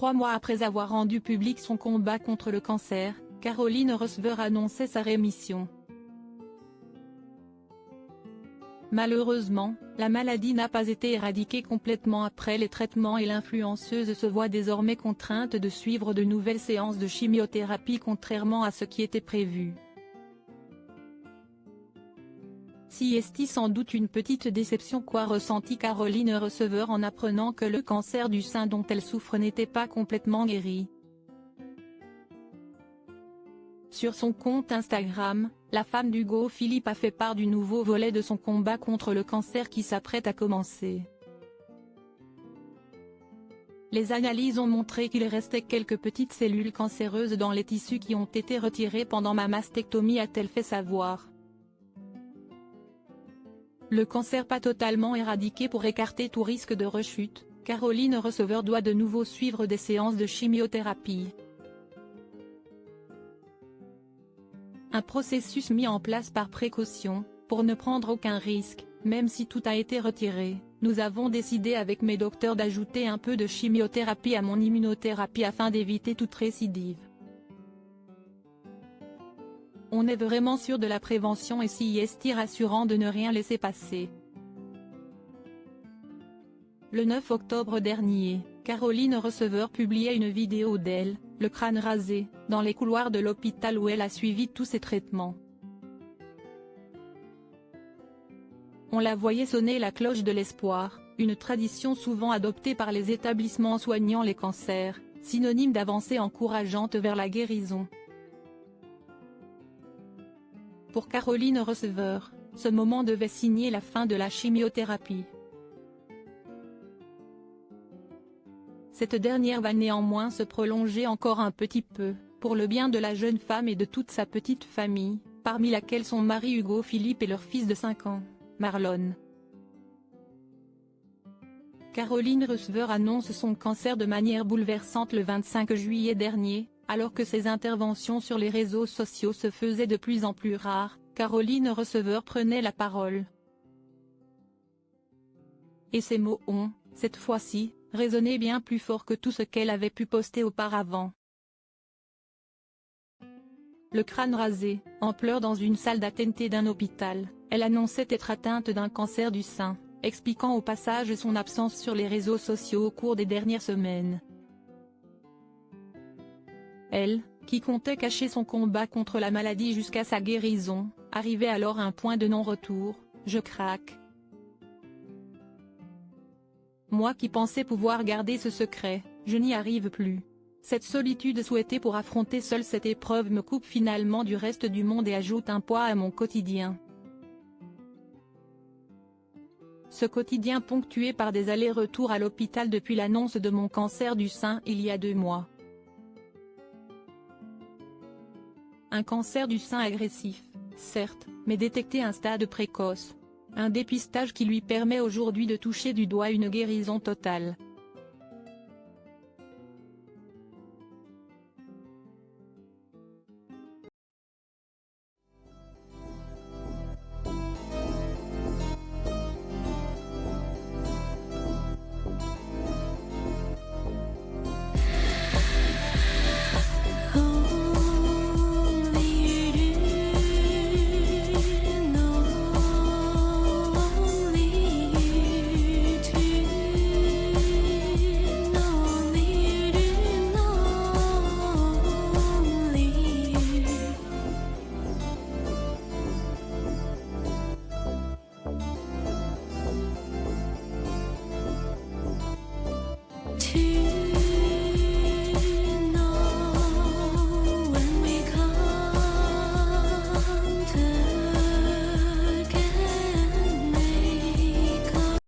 3 mois après avoir rendu public son combat contre le cancer, Caroline Receveur annonçait sa rémission. Malheureusement, la maladie n'a pas été éradiquée complètement après les traitements et l'influenceuse se voit désormais contrainte de suivre de nouvelles séances de chimiothérapie contrairement à ce qui était prévu. Si est sans doute une petite déception qu'a ressenti Caroline Receveur en apprenant que le cancer du sein dont elle souffre n'était pas complètement guéri. Sur son compte Instagram, la femme d'Hugo Philippe a fait part du nouveau volet de son combat contre le cancer qui s'apprête à commencer. Les analyses ont montré qu'il restait quelques petites cellules cancéreuses dans les tissus qui ont été retirés pendant ma mastectomie, a-t-elle fait savoir. Le cancer pas totalement éradiqué pour écarter tout risque de rechute, Caroline Receveur doit de nouveau suivre des séances de chimiothérapie. Un processus mis en place par précaution, pour ne prendre aucun risque, même si tout a été retiré. Nous avons décidé avec mes docteurs d'ajouter un peu de chimiothérapie à mon immunothérapie afin d'éviter toute récidive. On est vraiment sûr de la prévention et si est rassurant de ne rien laisser passer. Le 9 octobre dernier, Caroline Receveur publiait une vidéo d'elle, le crâne rasé, dans les couloirs de l'hôpital où elle a suivi tous ses traitements. On la voyait sonner la cloche de l'espoir, une tradition souvent adoptée par les établissements soignant les cancers, synonyme d'avancée encourageante vers la guérison. Pour Caroline Receveur, ce moment devait signer la fin de la chimiothérapie. Cette dernière va néanmoins se prolonger encore un petit peu, pour le bien de la jeune femme et de toute sa petite famille, parmi laquelle son mari Hugo Philippe et leur fils de 5 ans, Marlon. Caroline Receveur annonce son cancer de manière bouleversante le 25 juillet dernier, alors que ses interventions sur les réseaux sociaux se faisaient de plus en plus rares. Caroline Receveur prenait la parole. Et ces mots ont, cette fois-ci, résonné bien plus fort que tout ce qu'elle avait pu poster auparavant. Le crâne rasé, en pleurs dans une salle d'attente d'un hôpital, elle annonçait être atteinte d'un cancer du sein, expliquant au passage son absence sur les réseaux sociaux au cours des dernières semaines. Elle, qui comptait cacher son combat contre la maladie jusqu'à sa guérison, arrivait alors à un point de non-retour. Je craque. Moi qui pensais pouvoir garder ce secret, je n'y arrive plus. Cette solitude souhaitée pour affronter seule cette épreuve me coupe finalement du reste du monde et ajoute un poids à mon quotidien. Ce quotidien ponctué par des allers-retours à l'hôpital depuis l'annonce de mon cancer du sein il y a 2 mois. Un cancer du sein agressif, certes, mais détecté à un stade précoce. Un dépistage qui lui permet aujourd'hui de toucher du doigt une guérison totale.